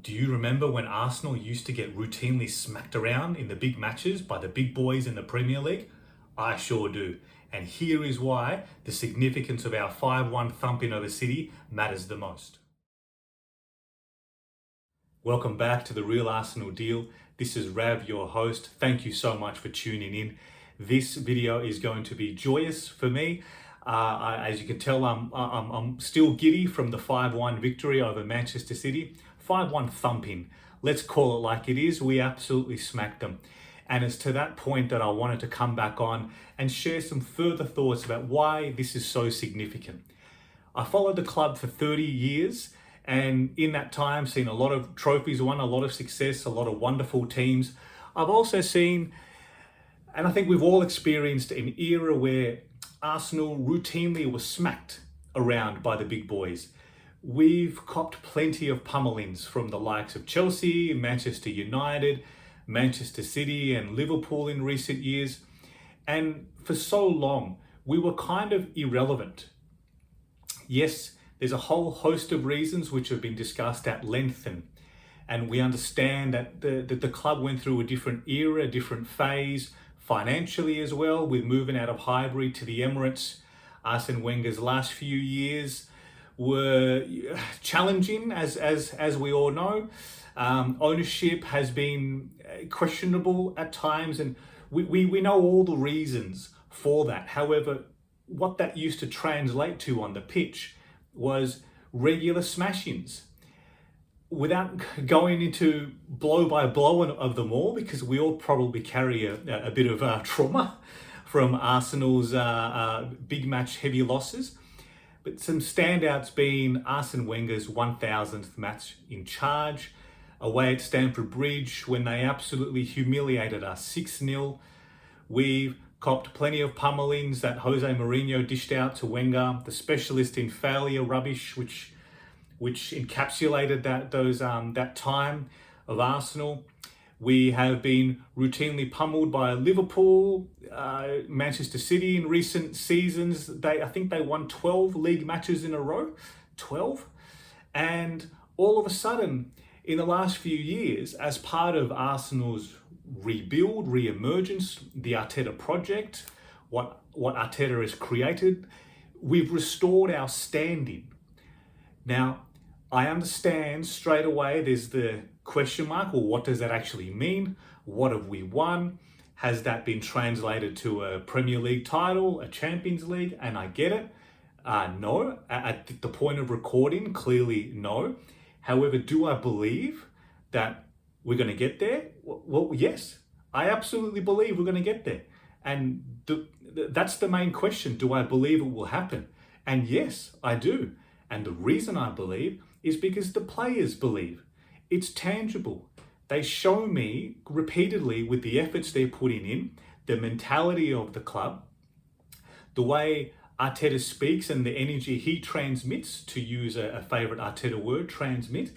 Do you remember when Arsenal used to get routinely smacked around in the big matches by the big boys in the Premier League? I sure do. And here is why the significance of our 5-1 thumping over City matters the most. Welcome back to The Real Arsenal Deal. This is Rav, your host. Thank you so much for tuning in. This video is going to be joyous for me. As you can tell, I'm still giddy from the 5-1 victory over Manchester City. 5-1 thumping. Let's call it like it is. We absolutely smacked them. And it's to that point that I wanted to come back on and share some further thoughts about why this is so significant. I followed the club for 30 years, and in that time seen a lot of trophies won, a lot of success, a lot of wonderful teams. I've also seen, and I think we've all experienced, an era where Arsenal routinely was smacked around by the big boys. We've copped plenty of pummelings from the likes of Chelsea, Manchester United, Manchester City and Liverpool in recent years. And for so long, we were kind of irrelevant. Yes, there's a whole host of reasons which have been discussed at length, and we understand that the club went through a different era, a different phase, financially as well, with moving out of Highbury to the Emirates. Arsene Wenger's last few years were challenging, as we all know. Ownership has been questionable at times, and we know all the reasons for that. However, what that used to translate to on the pitch was regular smash-ins. Without going into blow by blow of them all, because we all probably carry a bit of trauma from Arsenal's big match heavy losses. But some standouts being Arsene Wenger's 1000th match in charge, away at Stamford Bridge when they absolutely humiliated us 6-0. We've copped plenty of pummelings that Jose Mourinho dished out to Wenger, the specialist in failure rubbish, which encapsulated that time of Arsenal. We have been routinely pummeled by Liverpool, Manchester City in recent seasons. I think they won 12 league matches in a row, 12. And all of a sudden, in the last few years, as part of Arsenal's rebuild, re-emergence, the Arteta project, what Arteta has created, we've restored our standing. Now, I understand straight away there's the question mark, well, what does that actually mean? What have we won? Has that been translated to a Premier League title, a Champions League? And I get it. No, at the point of recording, clearly no. However, do I believe that we're going to get there? Well, yes, I absolutely believe we're going to get there. And that's the main question. Do I believe it will happen? And yes, I do. And the reason I believe is because the players believe. It's tangible. They show me repeatedly with the efforts they're putting in, the mentality of the club, the way Arteta speaks and the energy he transmits, to use a favourite Arteta word, transmit.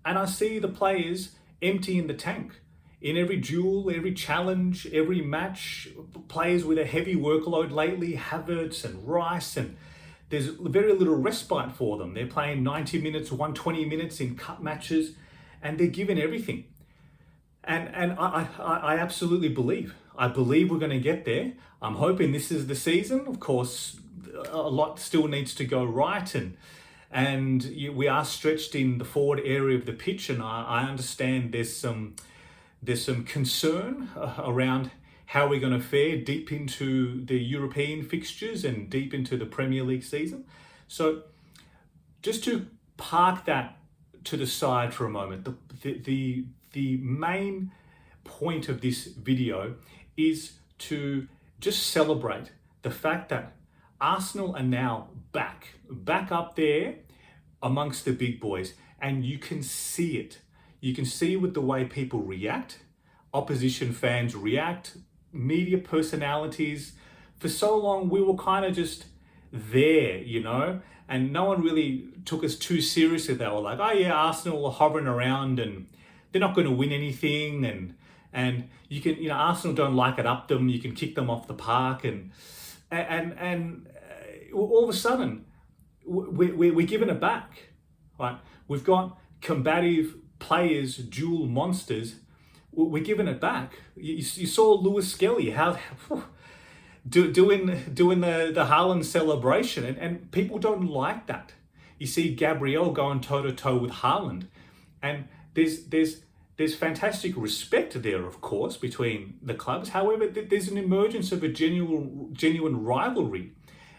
And I see the players emptying the tank. In every duel, every challenge, every match, players with a heavy workload lately, Havertz and Rice, and there's very little respite for them. They're playing 90 minutes, 120 minutes in cup matches, and they're giving everything. And I absolutely believe. I believe we're going to get there. I'm hoping this is the season. Of course, a lot still needs to go right, and we are stretched in the forward area of the pitch, and I understand there's some concern around how we're going to fare deep into the European fixtures and deep into the Premier League season. So just to park that to the side for a moment, the main point of this video is to just celebrate the fact that Arsenal are now back up there amongst the big boys, and you can see it. You can see with the way people react, opposition fans react, media personalities. For so long, we were kind of just there, and no one really took us too seriously. They were like, oh yeah, Arsenal are hovering around and they're not going to win anything. And you can, Arsenal don't like it up them. You can kick them off the park. And all of a sudden, we're giving it back, right? We've got combative players, dual monsters, we're giving it back. You saw Lewis Skelly doing the Haaland celebration, and people don't like that. You see Gabriel going toe to toe with Haaland, and there's fantastic respect there, of course, between the clubs. However, there's an emergence of a genuine rivalry,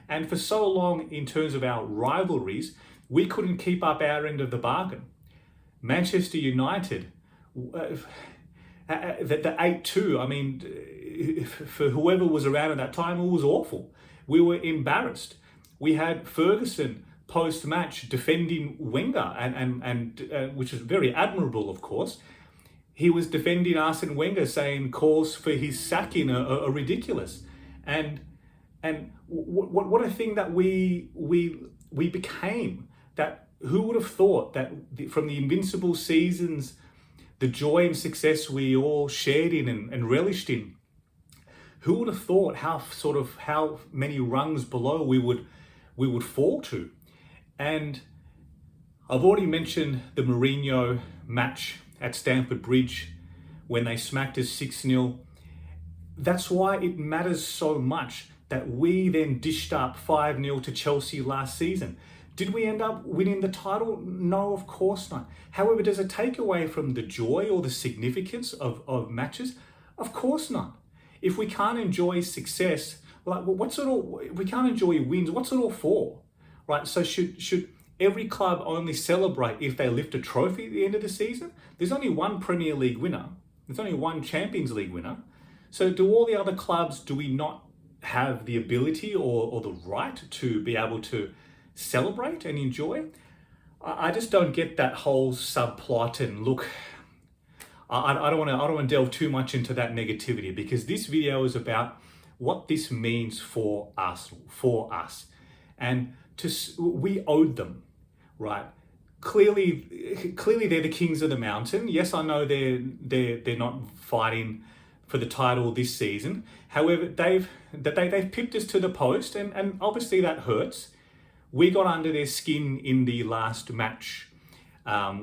and for so long, in terms of our rivalries, we couldn't keep up our end of the bargain. Manchester United, the 8-2, I mean, for whoever was around at that time, it was awful. We were embarrassed. We had Ferguson post-match defending Wenger, and which is very admirable, of course. He was defending Arsene Wenger, saying calls for his sacking are ridiculous. And what a thing that we became. That who would have thought that from the invincible seasons, the joy and success we all shared in and relished in, who would have thought how many rungs below we would fall to? And I've already mentioned the Mourinho match at Stamford Bridge when they smacked us 6-0. That's why it matters so much that we then dished up 5-0 to Chelsea last season. Did we end up winning the title? No, of course not. However, does it take away from the joy or the significance of matches? Of course not. If we can't enjoy success, like we can't enjoy wins, what's it all for? Right? So should every club only celebrate if they lift a trophy at the end of the season? There's only one Premier League winner. There's only one Champions League winner. So do all the other clubs, do we not have the ability or the right to be able to celebrate and enjoy? I just don't get that whole subplot. And look, I don't want to delve too much into that negativity, because this video is about what this means for Arsenal, for us, and we owed them, right? Clearly they're the kings of the mountain. Yes, I know they're not fighting for the title this season. However, they've pipped us to the post, and obviously that hurts. We got under their skin in the last match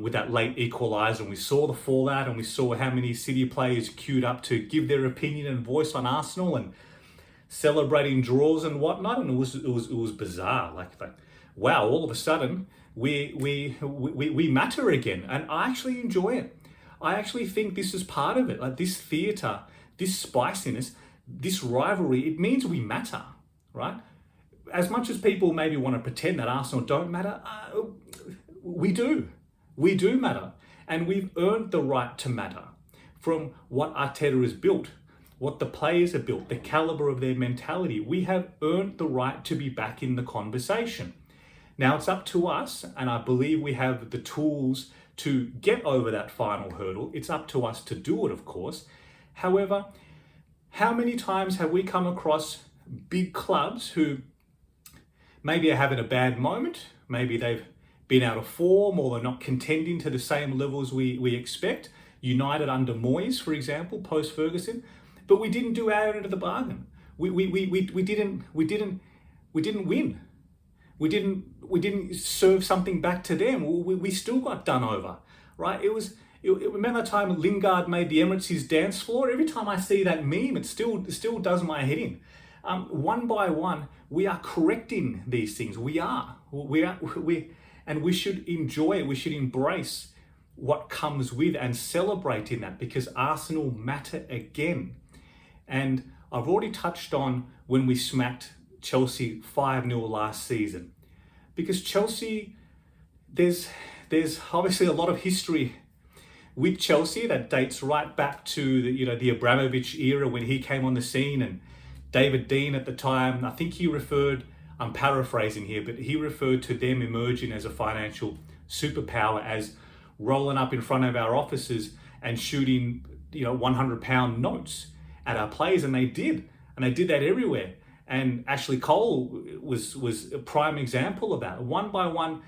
with that late equaliser, and we saw the fallout, and we saw how many City players queued up to give their opinion and voice on Arsenal and celebrating draws and whatnot, and it was bizarre. Like wow, all of a sudden we matter again, and I actually enjoy it. I actually think this is part of it. Like this theatre, this spiciness, this rivalry, it means we matter, right? As much as people maybe want to pretend that Arsenal don't matter, we do. We do matter. And we've earned the right to matter from what Arteta has built, what the players have built, the calibre of their mentality. We have earned the right to be back in the conversation. Now it's up to us, and I believe we have the tools to get over that final hurdle. It's up to us to do it, of course. However, how many times have we come across big clubs who maybe are having a bad moment, maybe they've been out of form, or they're not contending to the same levels we expect? United under Moyes, for example, post-Ferguson. But we didn't do our end of the bargain. We didn't win. We didn't serve something back to them. We still got done over, right? Remember that time Lingard made the Emirates his dance floor? Every time I see that meme, it still does my head in. One by one, we are correcting these things. And we should enjoy it. We should embrace what comes with and celebrate in that, because Arsenal matter again. And I've already touched on when we smacked Chelsea 5-0 last season, because Chelsea, there's obviously a lot of history with Chelsea that dates right back to the Abramovich era when he came on the scene, and David Dean at the time, I think he referred, I'm paraphrasing here, but he referred to them emerging as a financial superpower as rolling up in front of our offices and shooting 100-pound notes at our players, and they did that everywhere. And Ashley Cole was a prime example of that. One by one,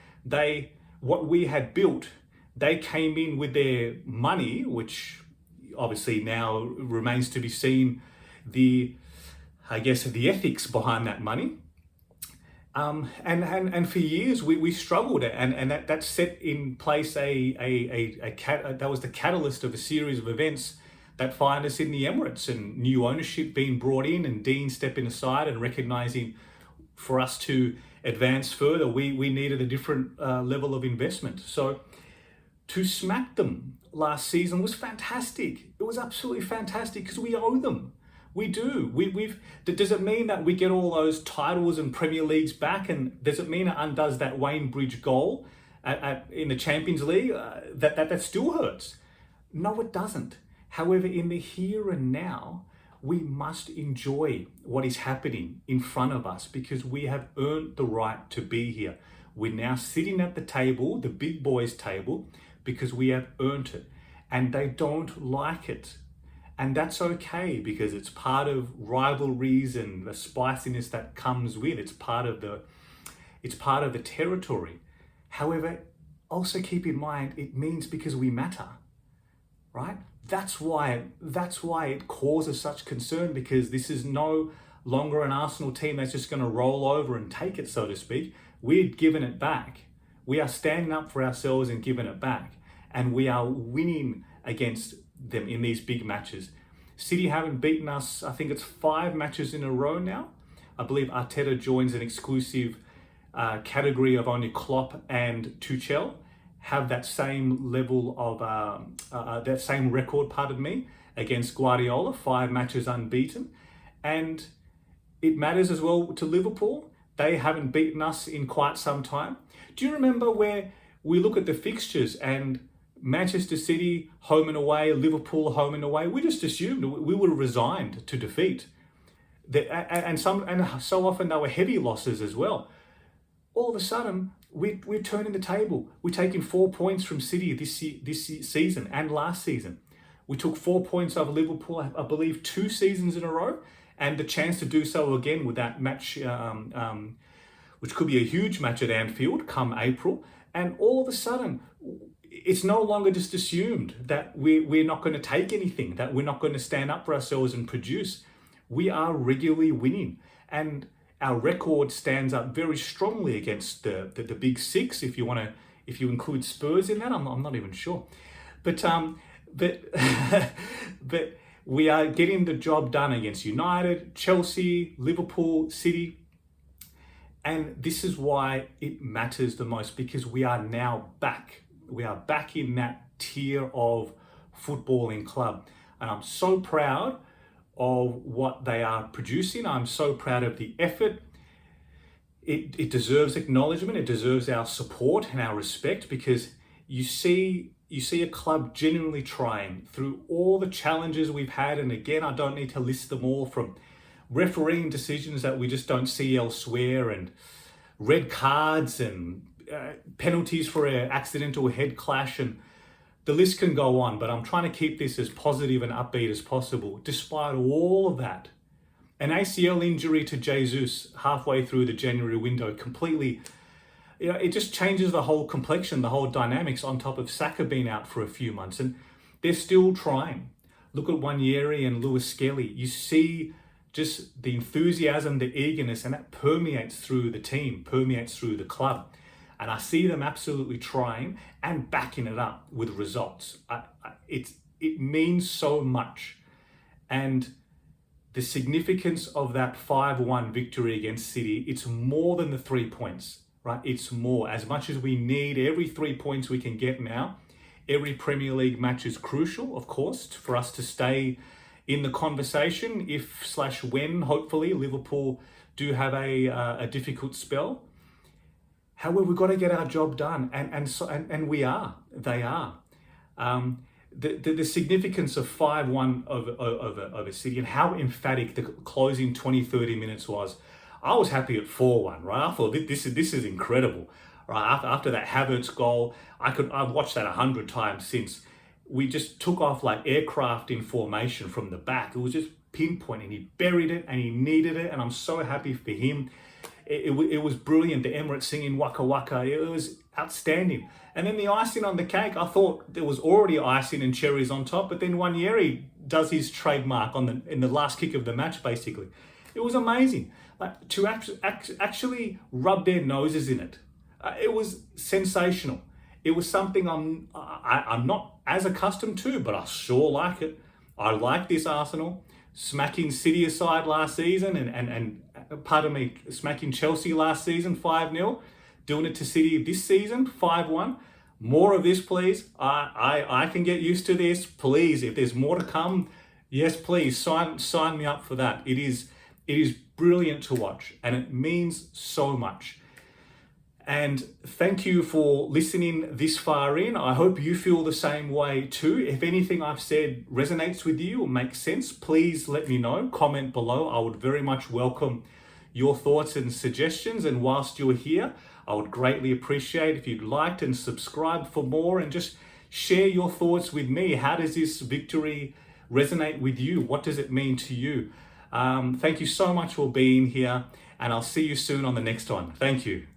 what we had built, they came in with their money, which obviously now remains to be seen, the ethics behind that money. And for years we struggled, and that set in place that was the catalyst of a series of events that find us in the Emirates, and new ownership being brought in, and Dean stepping aside and recognizing for us to advance further, we needed a different level of investment. So to smack them last season was fantastic. It was absolutely fantastic because we owe them. We do. Does it mean that we get all those titles and Premier Leagues back? And does it mean it undoes that Wayne Bridge goal in the Champions League? That still hurts. No, it doesn't. However, in the here and now, we must enjoy what is happening in front of us because we have earned the right to be here. We're now sitting at the table, the big boys' table, because we have earned it. And they don't like it. And that's okay because it's part of rivalries and the spiciness that comes with. It's part of the territory. However, also keep in mind it means because we matter, right? That's why it causes such concern, because this is no longer an Arsenal team that's just going to roll over and take it, so to speak. We're giving it back. We are standing up for ourselves and giving it back, and we are winning against them in these big matches. City haven't beaten us, I think it's 5 matches in a row now. I believe Arteta joins an exclusive category of only Klopp and Tuchel have that same level of, that same record, pardon me, against Guardiola, 5 matches unbeaten. And it matters as well to Liverpool. They haven't beaten us in quite some time. Do you remember where we look at the fixtures and Manchester City home and away, Liverpool home and away? We just assumed we were resigned to defeat. And so often they were heavy losses as well. All of a sudden, we're turning the table. We're taking 4 points from City this season and last season. We took 4 points over Liverpool, I believe, 2 seasons in a row, and the chance to do so again with that match, which could be a huge match at Anfield come April. And all of a sudden, it's no longer just assumed that we're not going to take anything, that we're not going to stand up for ourselves and produce. We are regularly winning, and our record stands up very strongly against the big 6. If you include Spurs in that, I'm not even sure, but but we are getting the job done against United, Chelsea, Liverpool, City. And this is why it matters the most, because we are now back. We are back in that tier of footballing club. And I'm so proud of what they are producing. I'm so proud of the effort. It deserves acknowledgement. It deserves our support and our respect, because you see a club genuinely trying through all the challenges we've had. And again, I don't need to list them all, from refereeing decisions that we just don't see elsewhere, and red cards and penalties for an accidental head clash, and the list can go on. But I'm trying to keep this as positive and upbeat as possible. Despite all of that, an ACL injury to Jesus halfway through the January window completely, it just changes the whole complexion, the whole dynamics, on top of Saka being out for a few months. And they're still trying. Look at Wanyeri and Lewis Skelly. You see just the enthusiasm, the eagerness, and that permeates through the team, permeates through the club. And I see them absolutely trying and backing it up with results. It means so much. And the significance of that 5-1 victory against City, it's more than the 3 points, right? It's more. As much as we need every 3 points we can get now, every Premier League match is crucial, of course, for us to stay in the conversation if/when, hopefully, Liverpool do have a difficult spell. However, we've got to get our job done, and we are. They are. The significance of 5-1 over City, and how emphatic the closing 20-30 minutes was. I was happy at 4-1, right? I thought this is incredible, right? After that Havertz goal, I've watched that 100 times since. We just took off like aircraft in formation from the back. It was just pinpoint, and he buried it, and he needed it, and I'm so happy for him. It was brilliant. The Emirates singing Waka Waka. It was outstanding. And then the icing on the cake, I thought there was already icing and cherries on top, but then Wanyeri does his trademark in the last kick of the match, basically. It was amazing. like to actually rub their noses in it. It was sensational. It was something I'm not as accustomed to, but I sure like it. I like this Arsenal smacking City aside last season, and pardon me, smacking Chelsea last season 5-0, doing it to City this season 5-1. More of this, please. I can get used to this. Please, if there's more to come, yes, please sign me up for that. It is brilliant to watch, and it means so much. And thank you for listening this far in. I hope you feel the same way too. If anything I've said resonates with you or makes sense, please let me know. Comment below. I would very much welcome your thoughts and suggestions. And whilst you're here, I would greatly appreciate if you'd like and subscribe for more, and just share your thoughts with me. How does this victory resonate with you? What does it mean to you? Thank you so much for being here, and I'll see you soon on the next one. Thank you.